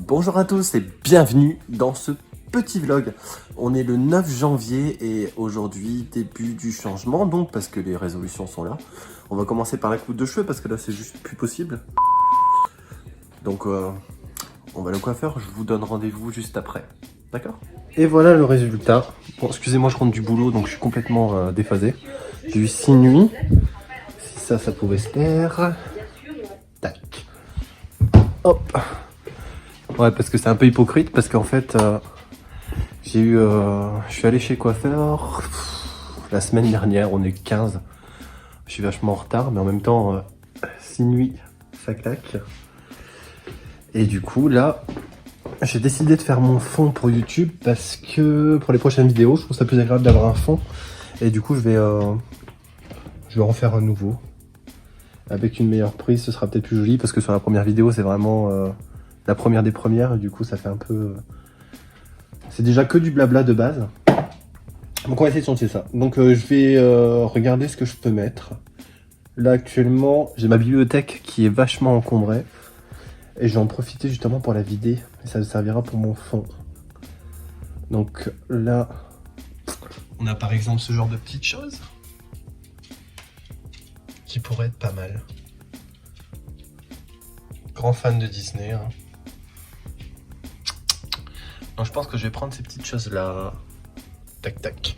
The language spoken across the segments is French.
Bonjour à tous et bienvenue dans ce petit vlog. On est le 9 janvier et aujourd'hui début du changement, donc parce que les résolutions sont là. On va commencer par la coupe de cheveux parce que là c'est juste plus possible. Donc on va le coiffeur, je vous donne rendez-vous juste après. D'accord? Et voilà le résultat. Bon, excusez-moi, je rentre du boulot donc je suis complètement déphasé. J'ai eu 6 nuits. Si ça pouvait se faire. Tac. Hop. Ouais, parce que c'est un peu hypocrite, parce qu'en fait, je suis allé chez coiffeur la semaine dernière, on est 15. Je suis vachement en retard, mais en même temps, 6 nuits, ça claque. Et du coup, là, j'ai décidé de faire mon fond pour YouTube, parce que pour les prochaines vidéos, je trouve ça plus agréable d'avoir un fond. Et du coup, je vais en faire un nouveau. Avec une meilleure prise, ce sera peut-être plus joli, parce que sur la première vidéo, c'est vraiment la première des premières, et du coup, ça fait un peu... C'est déjà que du blabla de base. Donc on va essayer de changer ça. Donc je vais regarder ce que je peux mettre. Là actuellement, j'ai ma bibliothèque qui est vachement encombrée. Et je vais en profiter justement pour la vider. Et ça me servira pour mon fond. Donc là, on a par exemple ce genre de petites choses. Qui pourraient être pas mal. Grand fan de Disney. Hein. Donc je pense que je vais prendre ces petites choses là. Tac tac.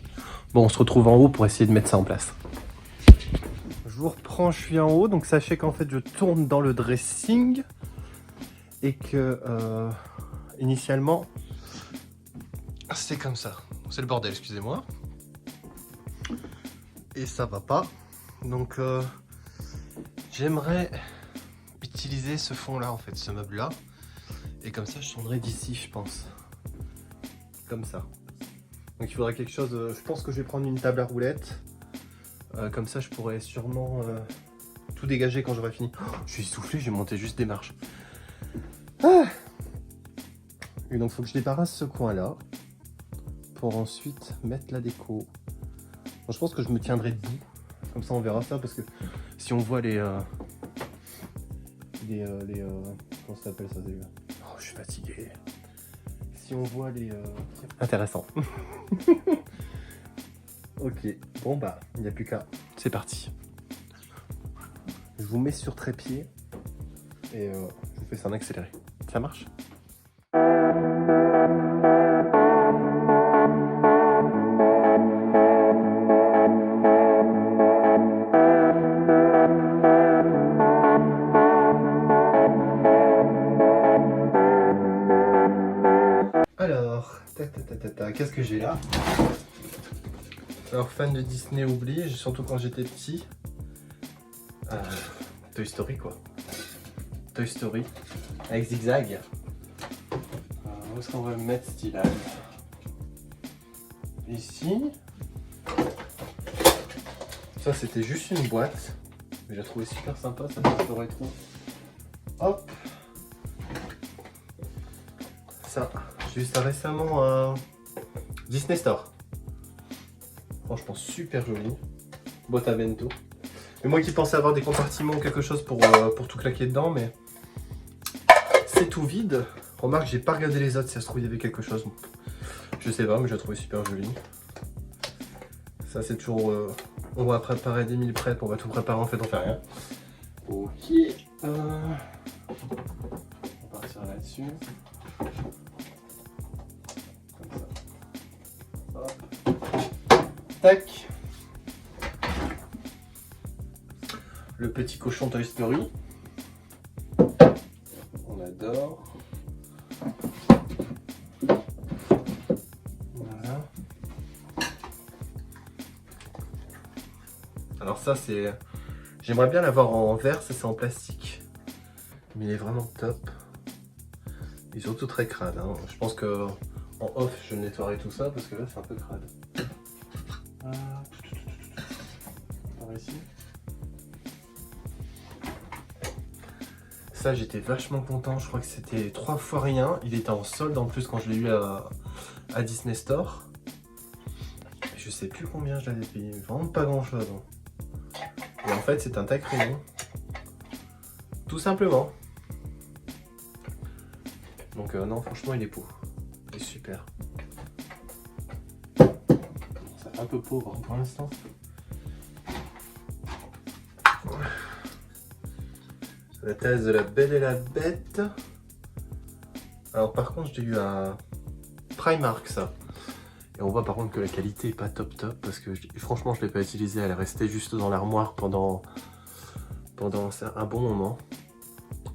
Bon, on se retrouve en haut pour essayer de mettre ça en place. Je vous reprends, je suis en haut, donc sachez qu'en fait je tourne dans le dressing et que initialement c'est comme ça. C'est le bordel, excusez-moi. Et ça va pas. Donc j'aimerais utiliser ce fond là en fait, ce meuble là. Et comme ça je tournerai d'ici, je pense. Comme ça. Donc il faudra quelque chose, je pense que je vais prendre une table à roulettes. Comme ça je pourrais sûrement tout dégager quand j'aurai fini. Oh, je suis essoufflé, j'ai monté juste des marches. Ah, et donc il faut que je débarrasse ce coin là. Pour ensuite mettre la déco. Bon, je pense que je me tiendrai debout. Comme ça on verra ça parce que si on voit les comment ça s'appelle ça déjà? Oh, je suis fatigué. Si on voit les... Intéressant. Ok, bon bah, il n'y a plus qu'à. C'est parti. Je vous mets sur trépied et je vous fais ça en accéléré. Ça marche? Alors, qu'est-ce que j'ai là? Alors, fan de Disney oblige, surtout quand j'étais petit. Toy Story quoi. Toy Story. Avec zigzag. Où est-ce qu'on va mettre ce style-là? Ici. Ça c'était juste une boîte. Mais j'ai trouvé super sympa, ça fait rétro. Hop. Ça. J'ai vu ça récemment à Disney Store. Franchement super joli. Boîte à bento. Mais moi qui pensais avoir des compartiments ou quelque chose pour tout claquer dedans, mais c'est tout vide. Remarque, j'ai pas regardé les autres si ça se trouve il y avait quelque chose. Je sais pas, mais je l'ai trouvé super joli. Ça c'est toujours... on va préparer des meal prep, on va tout préparer en fait, on fait rien. Ok. On va partir là-dessus. Comme ça. Hop. Tac. Le petit cochon Toy Story. On adore. Voilà. Alors ça c'est... J'aimerais bien l'avoir en verre, ça c'est en plastique. Mais il est vraiment top. Et surtout très crade. Hein. Je pense que en off je nettoierai tout ça parce que là c'est un peu crade. Par ici. Ça j'étais vachement content, je crois que c'était 3 fois rien. Il était en solde en plus quand je l'ai eu à Disney Store. Je sais plus combien je l'avais payé, vraiment pas grand chose. Et en fait c'est un taille-crayon. Tout simplement. Donc non, franchement, il est beau. Il est super. Ça fait un peu pauvre pour l'instant. La thèse de La Belle et la Bête. Alors par contre, j'ai eu un Primark ça. Et on voit par contre que la qualité est pas top parce que franchement je l'ai pas utilisée, elle est restée juste dans l'armoire pendant un bon moment.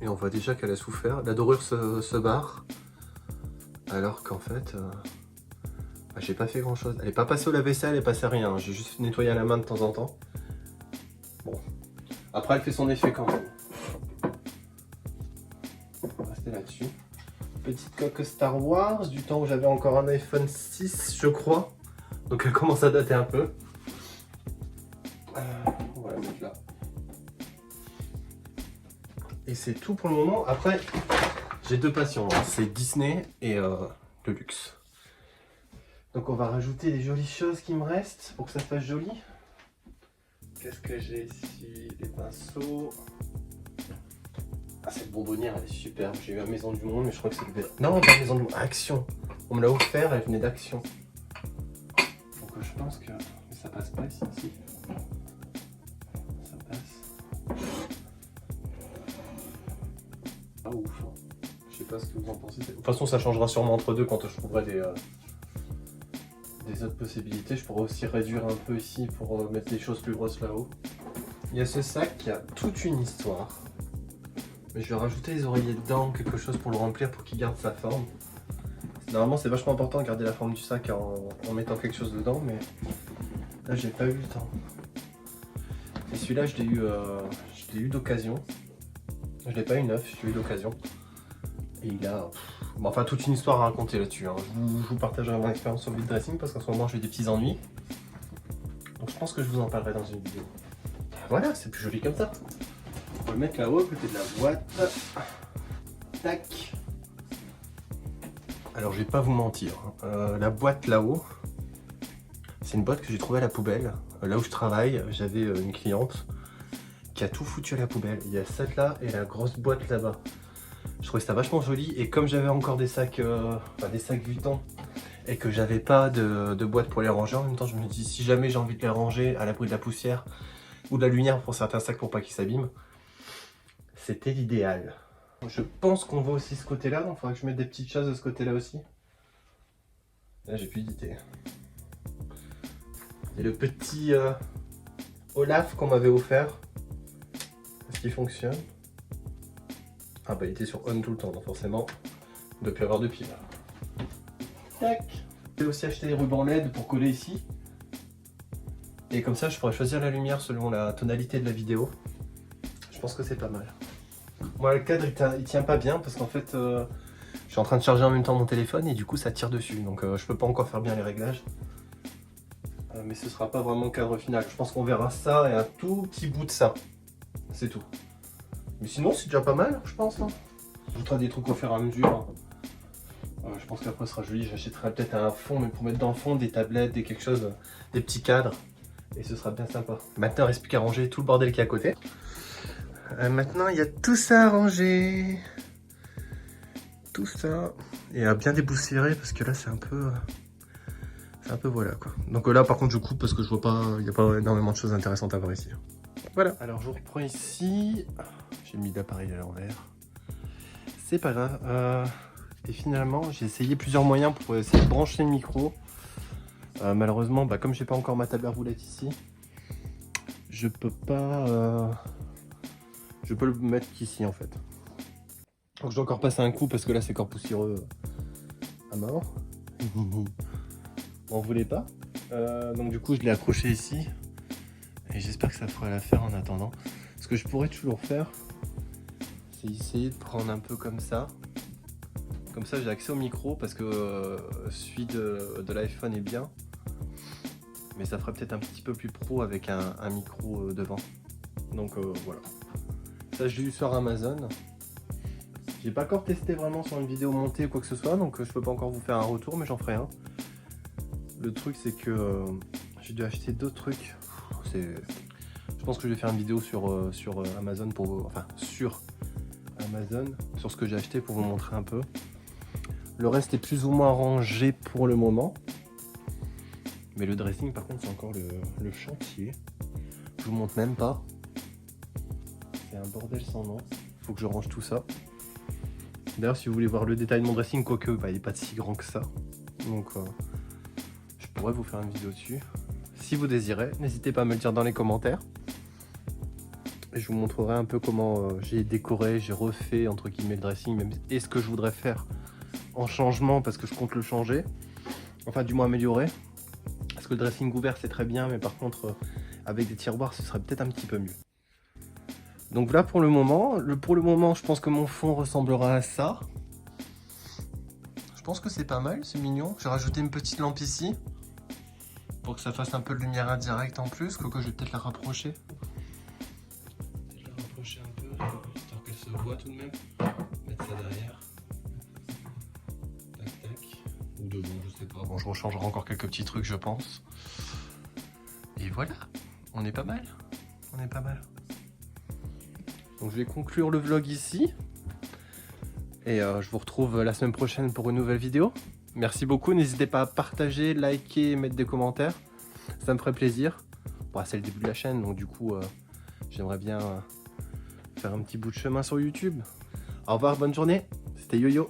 Et on voit déjà qu'elle a souffert. La dorure se barre. Alors qu'en fait, bah, j'ai pas fait grand chose. Elle est pas passée au lave-vaisselle, elle est passée à rien. J'ai juste nettoyé à la main de temps en temps. Bon. Après elle fait son effet quand même. On va rester là-dessus. Petite coque Star Wars, du temps où j'avais encore un iPhone 6 je crois. Donc elle commence à dater un peu. On va la mettre là. Et c'est tout pour le moment. Après, j'ai deux passions, hein. C'est Disney et le luxe. Donc on va rajouter les jolies choses qui me restent pour que ça fasse joli. Qu'est-ce que j'ai ici? Des pinceaux. Ah, cette bonbonnière elle est superbe. J'ai eu à Maison du Monde, mais je crois que c'est le... Non, pas Maison du Monde, Action. On me l'a offert, elle venait d'Action. Donc je pense que... Mais ça passe pas ici, si. Ça passe. Pas ouf. Hein. Je sais pas ce que vous en pensez. De toute façon, ça changera sûrement entre deux quand je trouverai des autres possibilités. Je pourrais aussi réduire un peu ici pour mettre des choses plus grosses là-haut. Il y a ce sac qui a toute une histoire. Mais je vais rajouter les oreillers dedans, quelque chose pour le remplir pour qu'il garde sa forme. Normalement c'est vachement important de garder la forme du sac en mettant quelque chose dedans, mais là j'ai pas eu le temps. Et celui-là je l'ai eu d'occasion. Je l'ai pas eu neuf, je l'ai eu d'occasion. Et il a... Bon, enfin toute une histoire à raconter là-dessus. Hein. Je vous partagerai mon expérience sur le vide dressing parce qu'en ce moment j'ai des petits ennuis. Donc je pense que je vous en parlerai dans une vidéo. Voilà, c'est plus joli comme ça. On va le mettre là-haut à côté de la boîte. Tac. Alors je vais pas vous mentir, la boîte là-haut, c'est une boîte que j'ai trouvée à la poubelle. Là où je travaille, j'avais une cliente qui a tout foutu à la poubelle. Il y a cette là et la grosse boîte là-bas. Je trouvais ça vachement joli et comme j'avais encore des sacs Vuitton et que j'avais pas de boîte pour les ranger, en même temps je me dis si jamais j'ai envie de les ranger à l'abri de la poussière ou de la lumière pour certains sacs pour pas qu'ils s'abîment, c'était l'idéal. Je pense qu'on voit aussi ce côté-là, donc il faudra que je mette des petites choses de ce côté-là aussi. Là, j'ai plus d'idée. Et le petit Olaf qu'on m'avait offert, est-ce qu'il fonctionne? Ah bah il était sur on tout le temps, donc forcément, il ne doit plus avoir de pile. Tac. J'ai aussi acheté des rubans LED pour coller ici. Et comme ça, je pourrais choisir la lumière selon la tonalité de la vidéo. Je pense que c'est pas mal. Moi, le cadre il tient pas bien parce qu'en fait je suis en train de charger en même temps mon téléphone et du coup ça tire dessus, donc je peux pas encore faire bien les réglages, mais ce sera pas vraiment le cadre final. Je pense qu'on verra ça et un tout petit bout de ça, c'est tout. Mais sinon c'est déjà pas mal, je pense. Hein. J'ajouterai des trucs au fur et à mesure. Je pense qu'après ce sera joli. J'achèterai peut-être un fond, mais pour mettre dans le fond des tablettes, des quelque chose, des petits cadres, et ce sera bien sympa. Maintenant il reste plus qu'à ranger tout le bordel qui est à côté. Maintenant, il y a tout ça à ranger. Tout ça. Et à bien déboussiérer parce que là, c'est un peu voilà quoi. Donc là, par contre, je coupe parce que je vois pas, il n'y a pas énormément de choses intéressantes à voir ici. Voilà. Alors, je reprends ici. J'ai mis l'appareil à l'envers. C'est pas grave. Et finalement, j'ai essayé plusieurs moyens pour essayer de brancher le micro. Malheureusement, comme j'ai pas encore ma table à roulettes ici, je peux pas. Je peux le mettre qu'ici en fait. Donc je dois encore passer un coup parce que là c'est encore poussiéreux à mort. M'en voulez pas. Donc du coup je l'ai accroché ici. Et j'espère que ça fera l'affaire en attendant. Ce que je pourrais toujours faire, c'est essayer de prendre un peu comme ça. Comme ça j'ai accès au micro parce que celui de l'iPhone est bien. Mais ça ferait peut-être un petit peu plus pro avec un micro devant. Donc voilà. Ça je l'ai eu sur Amazon. J'ai pas encore testé vraiment sur une vidéo montée ou quoi que ce soit, donc je peux pas encore vous faire un retour, mais j'en ferai un. Le truc c'est que j'ai dû acheter d'autres trucs. Je pense que je vais faire une vidéo sur Amazon pour vous... Enfin sur Amazon, sur ce que j'ai acheté pour vous montrer un peu. Le reste est plus ou moins rangé pour le moment. Mais le dressing, par contre, c'est encore le chantier. Je vous montre même pas. C'est un bordel sans nom. Faut que je range tout ça. D'ailleurs, si vous voulez voir le détail de mon dressing, quoique bah, il n'est pas si grand que ça. Donc, je pourrais vous faire une vidéo dessus. Si vous désirez, n'hésitez pas à me le dire dans les commentaires. Et je vous montrerai un peu comment j'ai décoré, j'ai refait entre guillemets le dressing, même et ce que je voudrais faire en changement parce que je compte le changer. Enfin, du moins améliorer. Parce que le dressing ouvert c'est très bien, mais par contre avec des tiroirs ce serait peut-être un petit peu mieux. Donc là pour le moment, je pense que mon fond ressemblera à ça. Je pense que c'est pas mal, c'est mignon. J'ai rajouté une petite lampe ici pour que ça fasse un peu de lumière indirecte en plus, que je vais peut-être la rapprocher. Un peu, histoire qu'elle se voit tout de même. Mettre ça derrière. Tac tac. Ou devant, je sais pas. Bon, je rechangerai encore quelques petits trucs, je pense. Et voilà, on est pas mal. On est pas mal. Donc je vais conclure le vlog ici. Et je vous retrouve la semaine prochaine pour une nouvelle vidéo. Merci beaucoup, n'hésitez pas à partager, liker et mettre des commentaires. Ça me ferait plaisir. Bon, c'est le début de la chaîne, donc du coup, j'aimerais bien faire un petit bout de chemin sur YouTube. Au revoir, bonne journée. C'était YoYo.